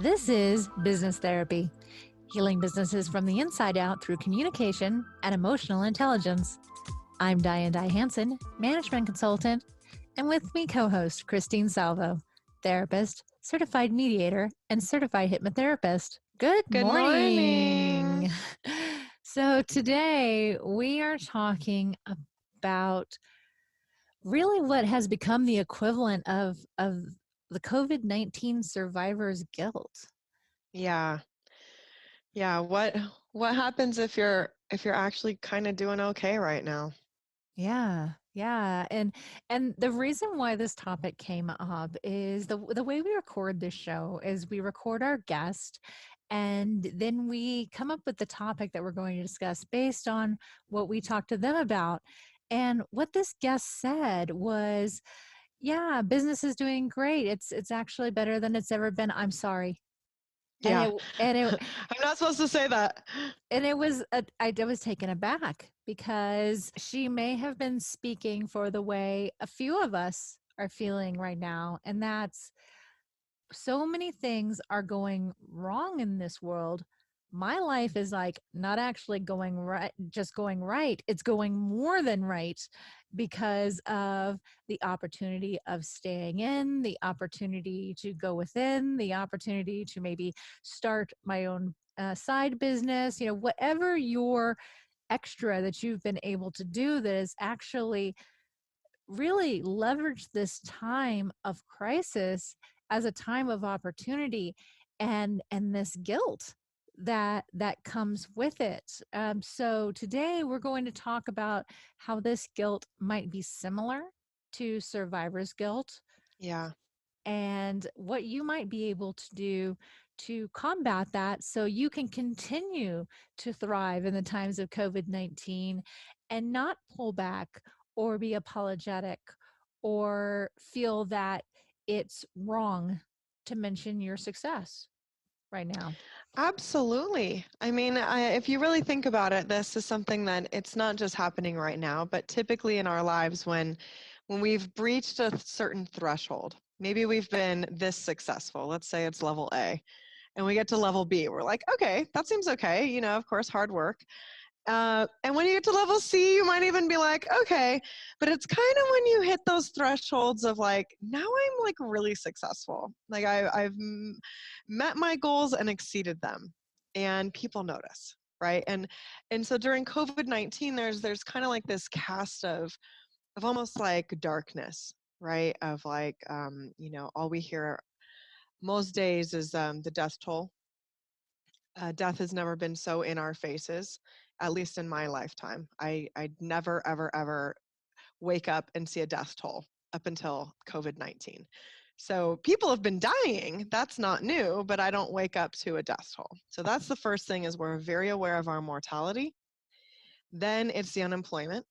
This is Business Therapy, healing businesses from the inside out through communication and emotional intelligence. I'm Diane Hansen, management consultant, and with me co-host Christine Salvo, therapist, certified mediator, and certified hypnotherapist. Good Good morning. So today we are talking about really what has become the equivalent of the COVID-19 survivor's guilt. Yeah. Yeah. What happens if you're actually kind of doing okay right now? Yeah. And the reason why this topic came up is the way we record this show is we record our guest and then we come up with the topic that we're going to discuss based on what we talked to them about. And what this guest said was, yeah, business is doing great. It's actually better than it's ever been. I'm sorry. And Yeah. it and it I'm not supposed to say that. And it was, I was taken aback because she may have been speaking for the way a few of us are feeling right now. And that's so many things are going wrong in this world. My life is like not actually going right, just going right. It's going more than right because of the opportunity of staying in, the opportunity to go within, the opportunity to maybe start my own side business, whatever your extra that you've been able to do that is actually really leverage this time of crisis as a time of opportunity and this guilt that comes with it. So today we're going to talk about how this guilt might be similar to survivor's guilt Yeah. and what you might be able to do to combat that so you can continue to thrive in the times of COVID-19 and not pull back or be apologetic or feel that it's wrong to mention your success right now. Absolutely. I mean, if you really think about it, this is something that it's not just happening right now, but typically in our lives when we've breached a certain threshold, maybe we've been this successful. Let's say it's level A, and we get to level B. We're like, okay, that seems okay. Of course, hard work. And when you get to level C, you might even be like, okay, but it's kind of when you hit those thresholds of like, now I'm like really successful. Like I've met my goals and exceeded them, and people notice, right? And so during COVID-19, there's kind of like this cast of almost like darkness, right? Of like, all we hear most days is the death toll. Death has never been so in our faces, at least in my lifetime. I never, ever, ever wake up and see a death toll up until COVID-19. So people have been dying. That's not new, but I don't wake up to a death toll. So that's the first thing is we're very aware of our mortality. Then it's the unemployment.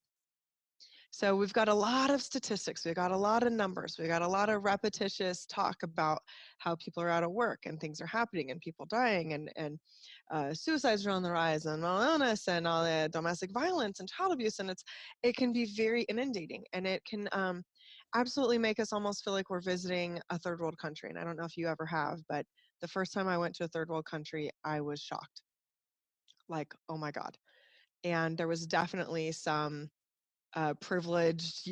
So we've got a lot of statistics, we've got a lot of numbers, we've got a lot of repetitious talk about how people are out of work and things are happening and people dying and suicides are on the rise and mental illness and all the domestic violence and child abuse. And it can be very inundating, and it can absolutely make us almost feel like we're visiting a third world country. And I don't know if you ever have, but the first time I went to a third world country, I was shocked. Like, oh my God. And there was definitely some privileged,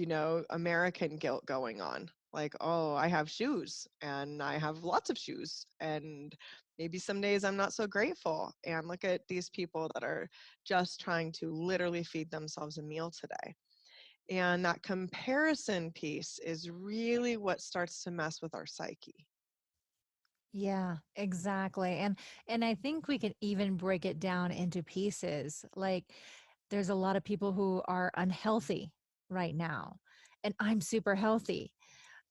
American guilt going on. Like, oh, I have shoes and I have lots of shoes. And maybe some days I'm not so grateful. And look at these people that are just trying to literally feed themselves a meal today. And that comparison piece is really what starts to mess with our psyche. Yeah, exactly. And I think we can even break it down into pieces. Like there's a lot of people who are unhealthy right now, and I'm super healthy.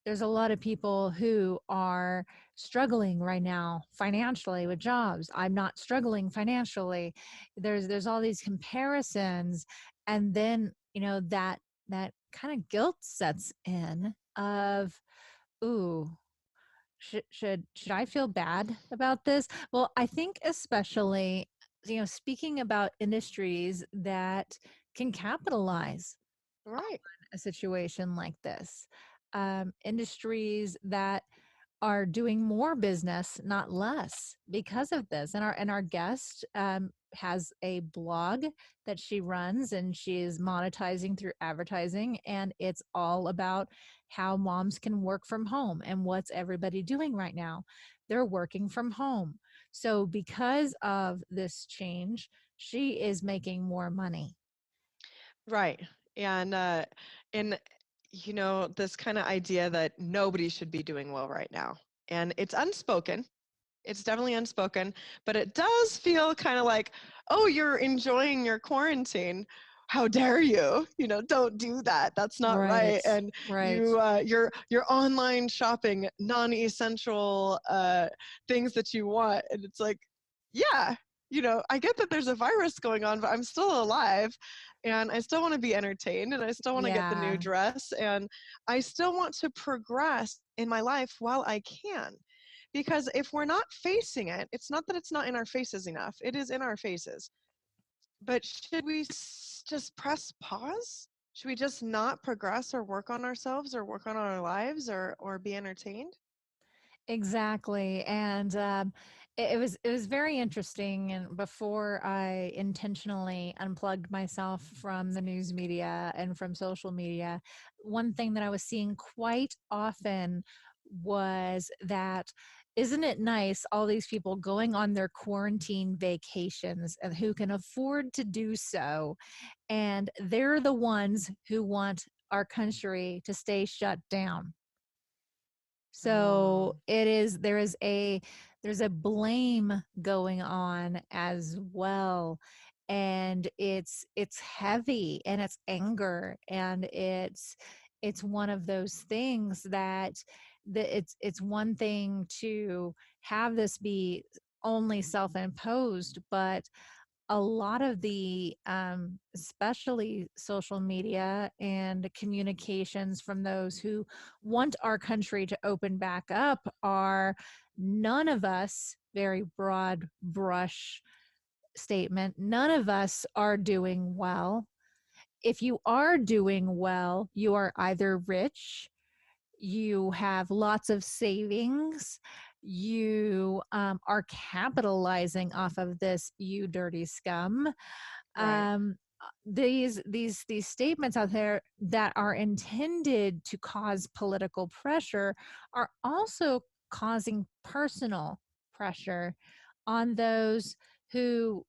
There's a lot of people who are struggling right now financially with jobs. I'm not struggling financially. There's all these comparisons, and then, that kind of guilt sets in of, ooh, should I feel bad about this? Well, I think especially, speaking about industries that can capitalize Right. a situation like this, industries that are doing more business, not less, because of this. And our guest has a blog that she runs, and she is monetizing through advertising, and it's all about how moms can work from home. And what's everybody doing right now? They're working from home. So because of this change, she is making more money. Right. And this kind of idea that nobody should be doing well right now. And it's unspoken. It's definitely unspoken, but it does feel kind of like, oh, you're enjoying your quarantine. How dare you? Don't do that. That's not right. Right. And Right. your online shopping, non-essential things that you want, and it's like, yeah, I get that there's a virus going on, but I'm still alive, and I still want to be entertained, and I still want to get the new Yeah. dress, and I still want to progress in my life while I can. Because if we're not facing it, it's not that it's not in our faces enough. It is in our faces. But should we just press pause? Should we just not progress or work on ourselves or work on our lives or be entertained? Exactly. And it was very interesting. And before I intentionally unplugged myself from the news media and from social media, one thing that I was seeing quite often was that, isn't it nice, all these people going on their quarantine vacations and who can afford to do so, and they're the ones who want our country to stay shut down. So Oh, there's a blame going on as well. And it's heavy, and it's anger, and it's one of those things that it's one thing to have this be only self-imposed, but a lot of the especially social media and communications from those who want our country to open back up are, none of us, very broad brush statement, none of us are doing well. If you are doing well, you are either rich, you have lots of savings, you are capitalizing off of this, you dirty scum. right. These statements out there that are intended to cause political pressure are also causing personal pressure on those who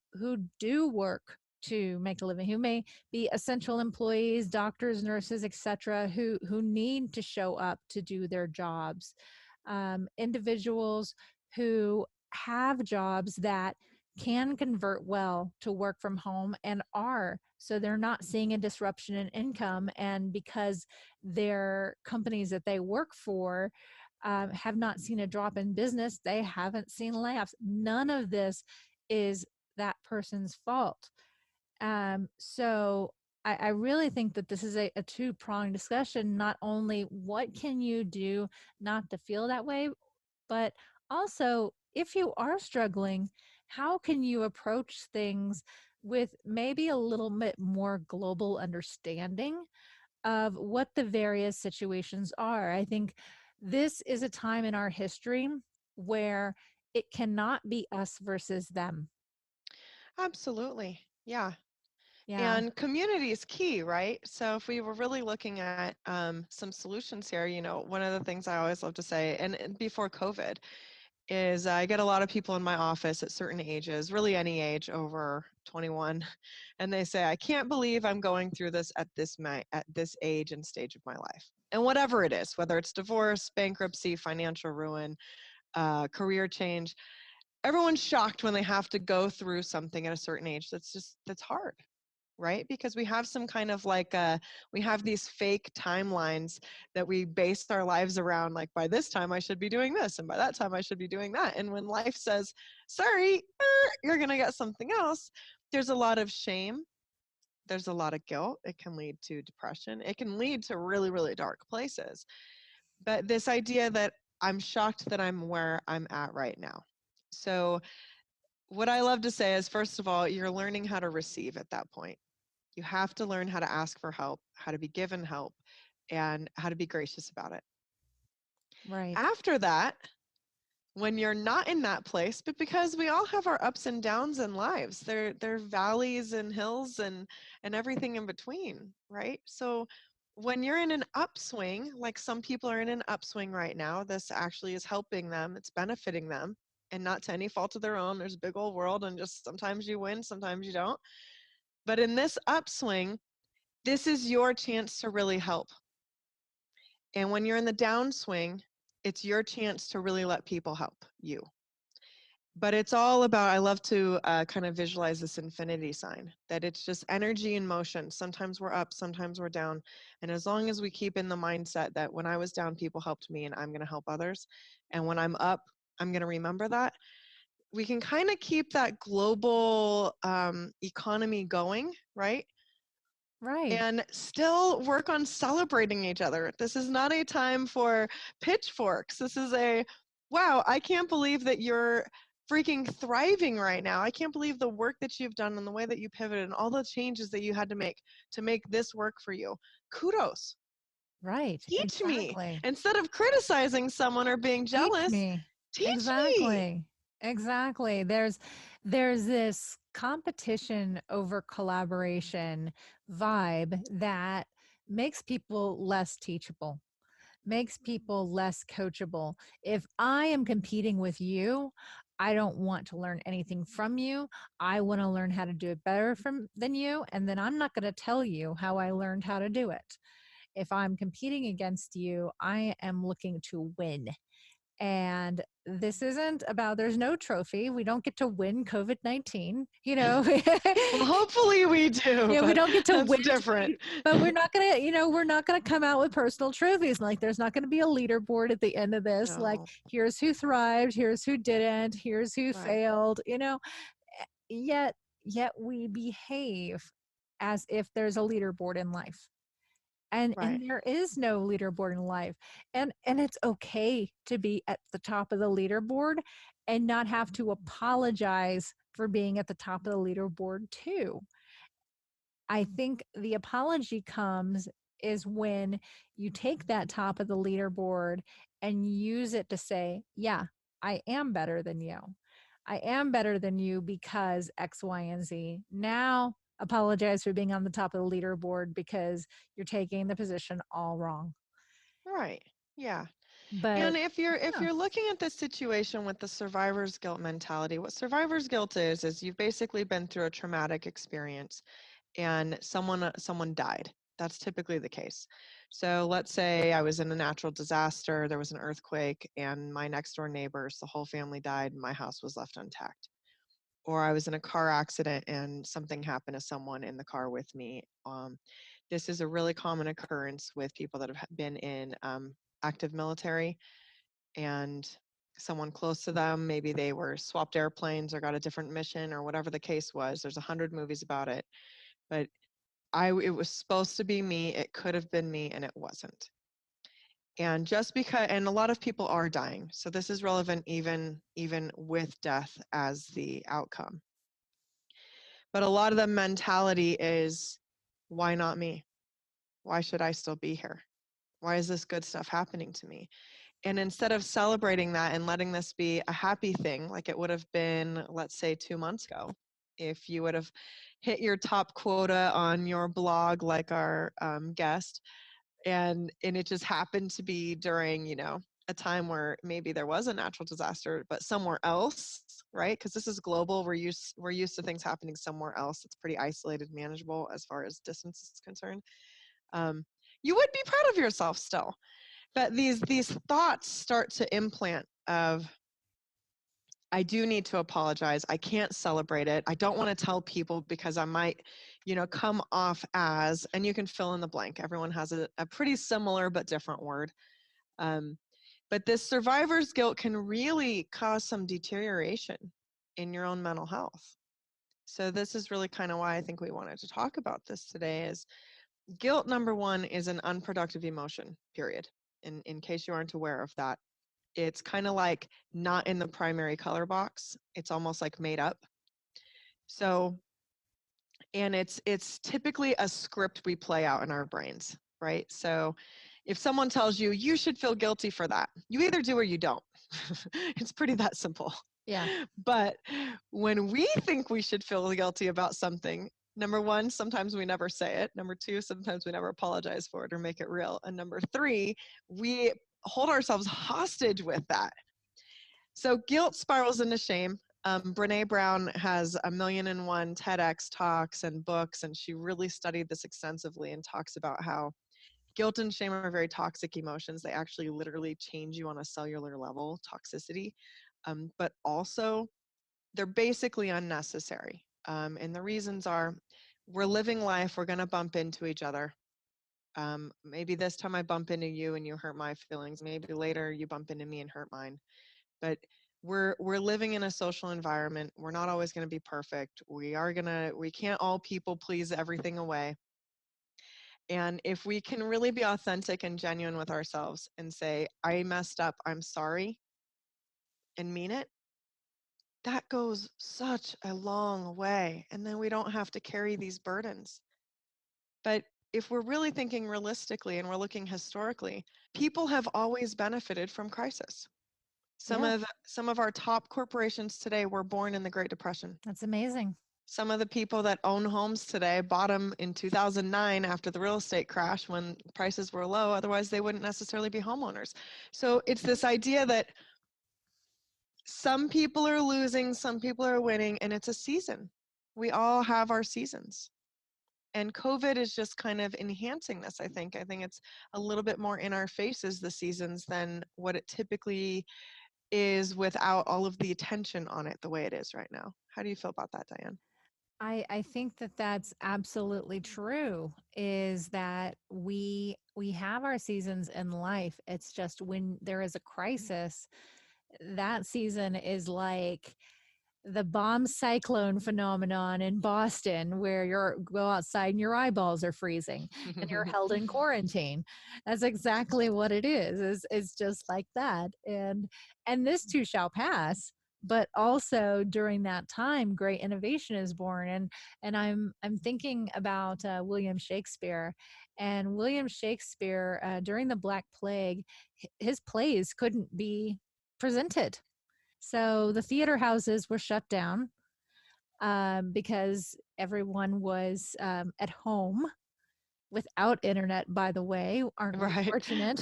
do work to make a living, who may be essential employees, doctors, nurses, etc., who need to show up to do their jobs, individuals who have jobs that can convert well to work from home and are, so they're not seeing a disruption in income, and because their companies that they work for have not seen a drop in business, they haven't seen layoffs. None of this is that person's fault. So I really think that this is a two-pronged discussion. Not only what can you do not to feel that way, but also, if you are struggling, how can you approach things with maybe a little bit more global understanding of what the various situations are? I think this is a time in our history where it cannot be us versus them. Absolutely. Yeah. Yeah. And community is key, right? So if we were really looking at some solutions here, one of the things I always love to say, and before COVID, is I get a lot of people in my office at certain ages, really any age over 21, and they say, I can't believe I'm going through this at this age and stage of my life. And whatever it is, whether it's divorce, bankruptcy, financial ruin, career change, everyone's shocked when they have to go through something at a certain age that's hard, right? Because we have some kind of we have these fake timelines that we base our lives around, like by this time I should be doing this, and by that time I should be doing that. And when life says, sorry, you're going to get something else, there's a lot of shame. There's a lot of guilt. It can lead to depression. It can lead to really, really dark places. But this idea that I'm shocked that I'm where I'm at right now. So what I love to say is, first of all, you're learning how to receive at that point. You have to learn how to ask for help, how to be given help, and how to be gracious about it. Right. After that, when you're not in that place, but because we all have our ups and downs in lives, they're valleys and hills and everything in between, right? So when you're in an upswing, like some people are in an upswing right now, this actually is helping them, it's benefiting them, and not to any fault of their own. There's a big old world, and just sometimes you win, sometimes you don't. But in this upswing, this is your chance to really help. And when you're in the downswing, it's your chance to really let people help you. But it's all about, I love to kind of visualize this infinity sign, that it's just energy in motion. Sometimes we're up, sometimes we're down. And as long as we keep in the mindset that when I was down, people helped me and I'm going to help others. And when I'm up, I'm going to remember that. We can kind of keep that global economy going, right? Right. And still work on celebrating each other. This is not a time for pitchforks. This is a, wow, I can't believe that you're freaking thriving right now. I can't believe the work that you've done and the way that you pivoted and all the changes that you had to make this work for you. Kudos. Right. Teach me. Exactly. Instead of criticizing someone or being Teach jealous, me. teach me. Exactly. Exactly. There's this competition over collaboration vibe that makes people less teachable, makes people less coachable. If I am competing with you, I don't want to learn anything from you. I want to learn how to do it better than you, and then I'm not going to tell you how I learned how to do it. If I'm competing against you, I am looking to win. And this isn't about, there's no trophy. We don't get to win COVID-19, you know. Well, hopefully we do, Yeah, we but don't get to that's win, different. but we're not gonna, we're not gonna come out with personal trophies. Like, there's not gonna be a leaderboard at the end of this. Like, No, here's who thrived, here's who didn't, here's who right, failed. Yet, yet we behave as if there's a leaderboard in life, and right, there is no leaderboard in life, and it's okay to be at the top of the leaderboard and not have to apologize for being at the top of the leaderboard too. I think the apology comes is when you take that top of the leaderboard and use it to say, yeah, I am better than you. I am better than you because X, Y, and Z. Now apologize for being on the top of the leaderboard because you're taking the position all wrong. right. Yeah. But And if yeah, you're looking at this situation with the survivor's guilt mentality, what survivor's guilt is you've basically been through a traumatic experience and someone died. That's typically the case. So let's say I was in a natural disaster, there was an earthquake, and my next door neighbors, the whole family died, and my house was left intact. Or I was in a car accident and something happened to someone in the car with me. This is a really common occurrence with people that have been in active military and someone close to them, maybe they were swapped airplanes or got a different mission or whatever the case was. There's 100 movies about it, but it was supposed to be me. It could have been me, and it wasn't. And just because, and a lot of people are dying, so this is relevant even with death as the outcome. But a lot of the mentality is, why not me? Why should I still be here? Why is this good stuff happening to me? And instead of celebrating that and letting this be a happy thing, like it would have been, let's say, 2 months ago, if you would have hit your top quota on your blog, like our guest, and it just happened to be during, a time where maybe there was a natural disaster, but somewhere else, right? Because this is global. We're used to things happening somewhere else. It's pretty isolated, manageable as far as distance is concerned. Um, you would be proud of yourself still. But these thoughts start to implant of, I do need to apologize. I can't celebrate it. I don't want to tell people because I might, come off as, and you can fill in the blank. Everyone has a pretty similar but different word. Um, but this survivor's guilt can really cause some deterioration in your own mental health. So this is really kind of why I think we wanted to talk about this today is guilt, number one, is an unproductive emotion, period. In case you aren't aware of that, it's kind of like not in the primary color box. It's almost like made up. So, and it's typically a script we play out in our brains, right? So If someone tells you you should feel guilty for that, you either do or you don't. It's pretty that simple. Yeah. But when we think we should feel guilty about something, number one, sometimes we never say it. Number two, sometimes we never apologize for it or make it real. And number three, we hold ourselves hostage with that. So guilt spirals into shame. Brene Brown has 1,000,001 TEDx talks and books, and she really studied this extensively and talks about how guilt and shame are very toxic emotions. They actually literally change you on a cellular level, toxicity, but also they're basically unnecessary. And the reasons are we're living life, we're going to bump into each other. Maybe this time I bump into you and you hurt my feelings. Maybe later you bump into me and hurt mine. But we're living in a social environment. We're not always going to be perfect. We can't all people please everything away. And if we can really be authentic and genuine with ourselves and say, I messed up, I'm sorry, and mean it, that goes such a long way. And then we don't have to carry these burdens. But if we're really thinking realistically and we're looking historically, people have always benefited from crisis. Some Yeah. of some of our top corporations today were born in the Great Depression. That's amazing. Some of the people that own homes today bought them in 2009 after the real estate crash when prices were low. Otherwise, they wouldn't necessarily be homeowners. So it's this idea that some people are losing, some people are winning, and it's a season. We all have our seasons. And COVID is just kind of enhancing this, I think. I think it's a little bit more in our faces, the seasons, than what it typically is without all of the attention on it the way it is right now. How do you feel about that, Diane? I think that that's absolutely true, is that we have our seasons in life. It's just when there is a crisis, that season is like the bomb cyclone phenomenon in Boston, where you go outside and your eyeballs are freezing and you're held in quarantine. That's exactly what it is. It's just like that. And this too shall pass. But also during that time, great innovation is born. And I'm thinking about William Shakespeare. And William Shakespeare, during the Black Plague, his plays couldn't be presented, so the theater houses were shut down because everyone was at home without internet. By the way, aren't we Right. fortunate?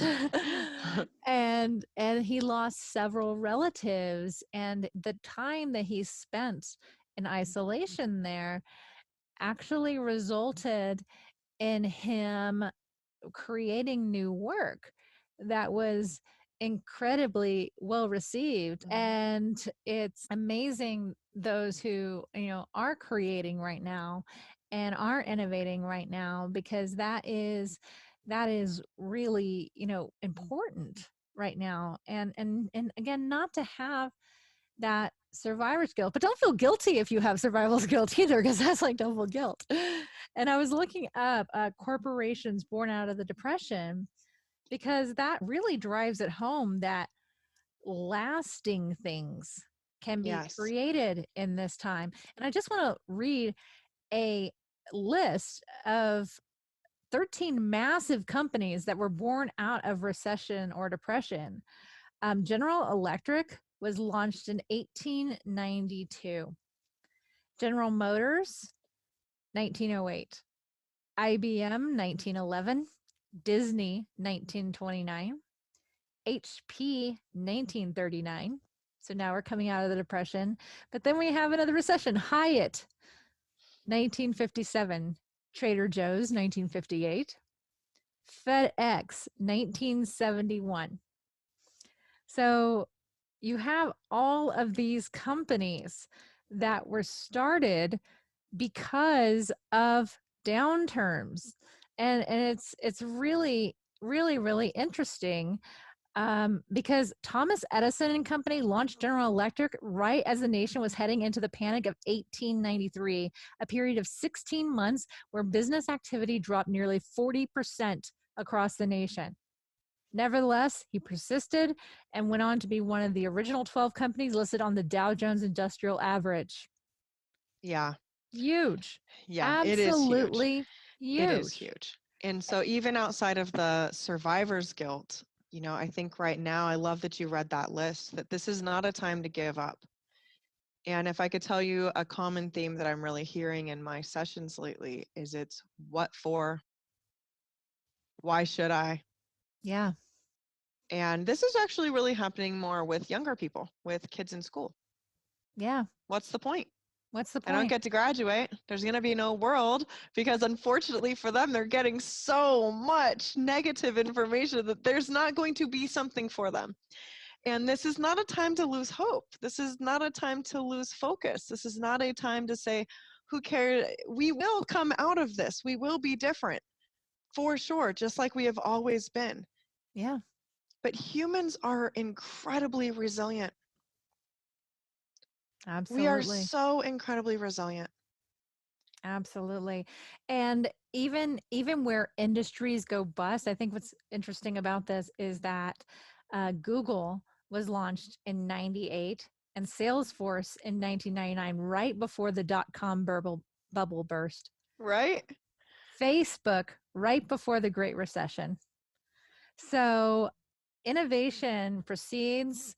And he lost several relatives, and the time that he spent in isolation there actually resulted in him creating new work that was incredibly well received. And it's amazing those who are creating right now and are innovating right now, because that is really important right now. And again, not to have that survivor's guilt, but don't feel guilty if you have survivor's guilt either, because that's like double guilt. And I was looking up corporations born out of the Depression, because that really drives it home that lasting things can be Yes. created in this time. And I just want to read a list of 13 massive companies that were born out of recession or depression. General Electric was launched in 1892. General Motors, 1908. IBM, 1911. Disney, 1929. HP, 1939. So now we're coming out of the Depression. But then we have another recession. Hyatt, 1957. Trader Joe's, 1958. FedEx, 1971. So you have all of these companies that were started because of downturns. And it's really, really, really interesting, because Thomas Edison and Company launched General Electric right as the nation was heading into the panic of 1893, a period of 16 months where business activity dropped nearly 40% across the nation. Nevertheless, he persisted and went on to be one of the original 12 companies listed on the Dow Jones Industrial Average. Yeah. Huge. Yeah, it is huge. Absolutely It is huge. huge. And so even outside of the survivor's guilt, I think right now, I love that you read that list, that this is not a time to give up. And if I could tell you a common theme that I'm really hearing in my sessions lately is it's what for, why should I? Yeah. And this is actually really happening more with younger people, with kids in school. Yeah. What's the point? What's the I don't point? get to graduate. There's going to be no world because unfortunately for them, they're getting so much negative information that there's not going to be something for them. And this is not a time to lose hope. This is not a time to lose focus. This is not a time to say, who cares? We will come out of this. We will be different for sure, just like we have always been. Yeah. But humans are incredibly resilient. We are Absolutely. so incredibly resilient. Absolutely. And even where industries go bust, I think what's interesting about this is that Google was launched in 98 and Salesforce in 1999, right before the dot-com bubble burst. Right? Facebook right before the Great Recession. So innovation precedes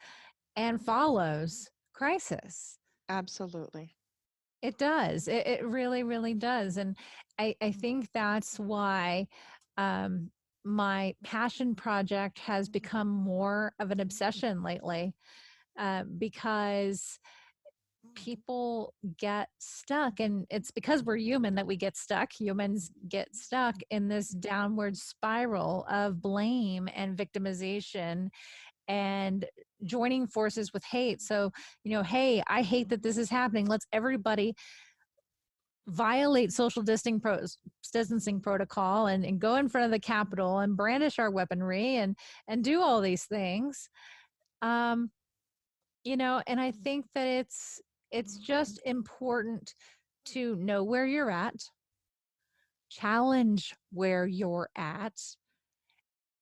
and follows crisis. Absolutely. It does. It really, really does. And I think that's why um, my passion project has become more of an obsession lately because people get stuck. And it's because we're human that we get stuck. Humans get stuck in this downward spiral of blame and victimization and joining forces with hate. So, hey, I hate that this is happening. Let's everybody violate social distancing protocol and go in front of the Capitol and brandish our weaponry and do all these things. Um, and I think that it's just important to know where you're at, challenge where you're at,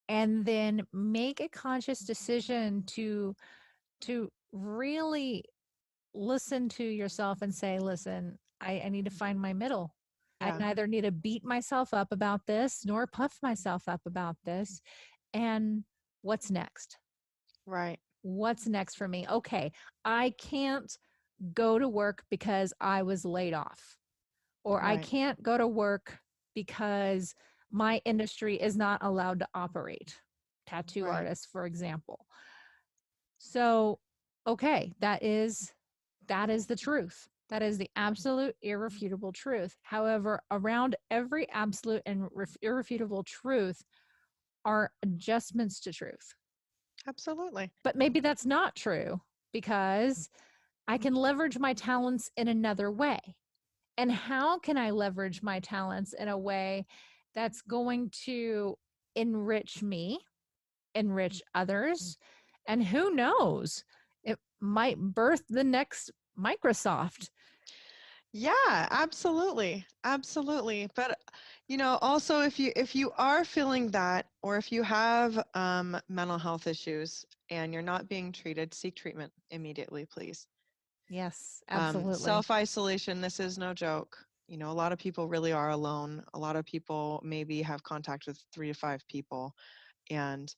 and then make a conscious decision to really listen to yourself and say, listen, I need to find my middle. I Yeah. neither need to beat myself up about this nor puff myself up about this. And what's next? Right. What's next for me? Okay, I can't go to work because I was laid off, or I Right. can't go to work because my industry is not allowed to operate. Tattoo Right. artists, for example. So, okay, that is the truth. That is the absolute irrefutable truth. However, around every absolute and irrefutable truth are adjustments to truth. Absolutely. But maybe that's not true because I can leverage my talents in another way. And how can I leverage my talents in a way that's going to enrich me, enrich others, and who knows, it might birth the next Microsoft. Yeah, absolutely. Absolutely. But also if you are feeling that, or if you have mental health issues and you're not being treated, seek treatment immediately, please. Yes, absolutely. Self-isolation, this is no joke. A lot of people really are alone. A lot of people maybe have contact with 3 to 5 people. And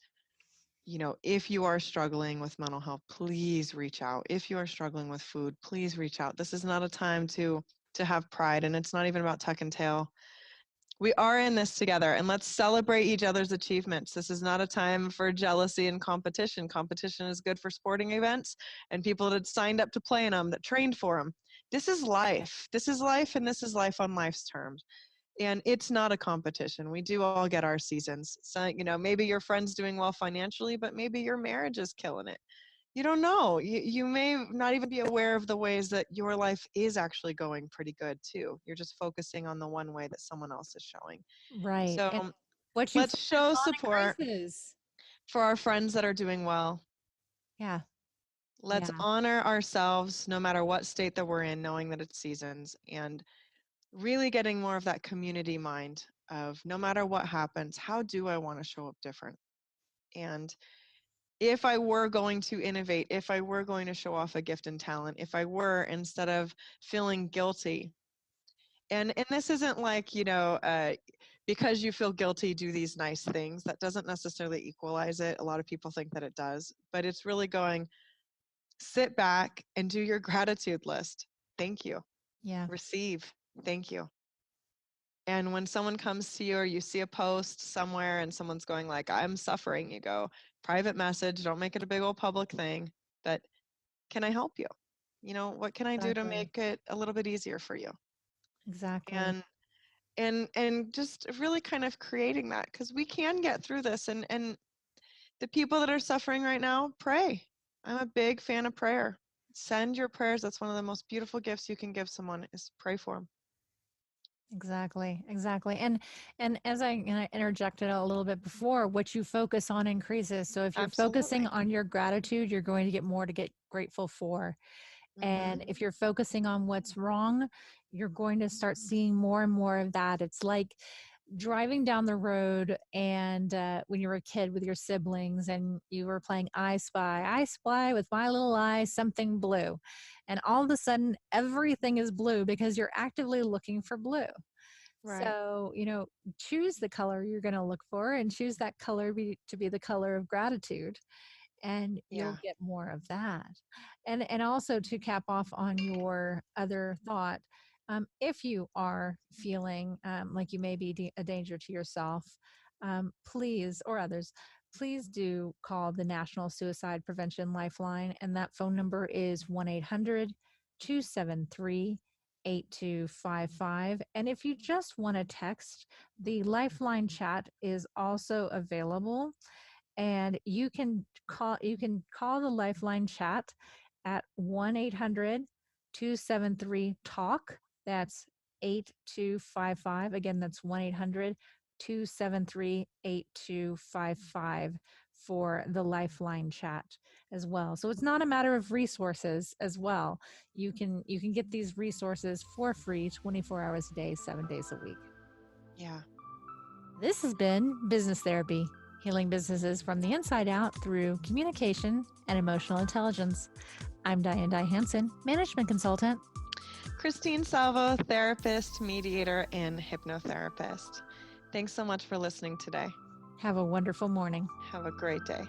if you are struggling with mental health, please reach out. If you are struggling with food, please reach out. This is not a time to have pride, and it's not even about tuck and tail. We are in this together, and let's celebrate each other's achievements. This is not a time for jealousy and competition. Competition is good for sporting events and people that signed up to play in them, that trained for them. This is life. This is life, and this is life on life's terms. And it's not a competition. We do all get our seasons. So, maybe your friend's doing well financially, but maybe your marriage is killing it. You don't know. You may not even be aware of the ways that your life is actually going pretty good too. You're just focusing on the one way that someone else is showing. Right. So And what you let's focus show on support increases. for our friends that are doing well. Yeah. Let's Yeah. honor ourselves no matter what state that we're in, knowing that it's seasons, and really getting more of that community mind of no matter what happens, how do I want to show up different? And if I were going to innovate, if I were going to show off a gift and talent, if I were, instead of feeling guilty, and this isn't like because you feel guilty, do these nice things. That doesn't necessarily equalize it. A lot of people think that it does, but it's really going, sit back and do your gratitude list. Thank you. Yeah, Receive. Thank you. And when someone comes to you or you see a post somewhere and someone's going like, I'm suffering, you go, private message, don't make it a big old public thing, but can I help you? What can I do to exactly. make it a little bit easier for you? Exactly. And and just really kind of creating that, because we can get through this. And the people that are suffering right now, pray. I'm a big fan of prayer. Send your prayers. That's one of the most beautiful gifts you can give someone, is pray for them. Exactly, exactly. And as I interjected a little bit before, what you focus on increases. So if you're focusing Absolutely. on your gratitude, you're going to get more to get grateful for. Mm-hmm. And if you're focusing on what's wrong, you're going to start seeing more and more of that. It's like driving down the road and when you were a kid with your siblings and you were playing I spy with my little eye something blue, and all of a sudden everything is blue because you're actively looking for blue. Right. So choose the color you're going to look for and choose that color to be the color of gratitude, and Yeah. you'll get more of that. And also, to cap off on your other thought, if you are feeling like you may be a danger to yourself, please, or others, please do call the National Suicide Prevention Lifeline, and that phone number is 1-800-273-8255. And if you just want to text, the Lifeline chat is also available, and you can call the Lifeline chat at 1-800-273-talk. That's 8255. Again, that's 1-800-273-8255 for the Lifeline chat as well. So it's not a matter of resources as well. You can get these resources for free 24 hours a day, 7 days a week. Yeah. This has been Business Therapy, healing businesses from the inside out through communication and emotional intelligence. I'm Diane Hansen, management consultant. Christine Salvo, therapist, mediator, and hypnotherapist. Thanks so much for listening today. Have a wonderful morning. Have a great day.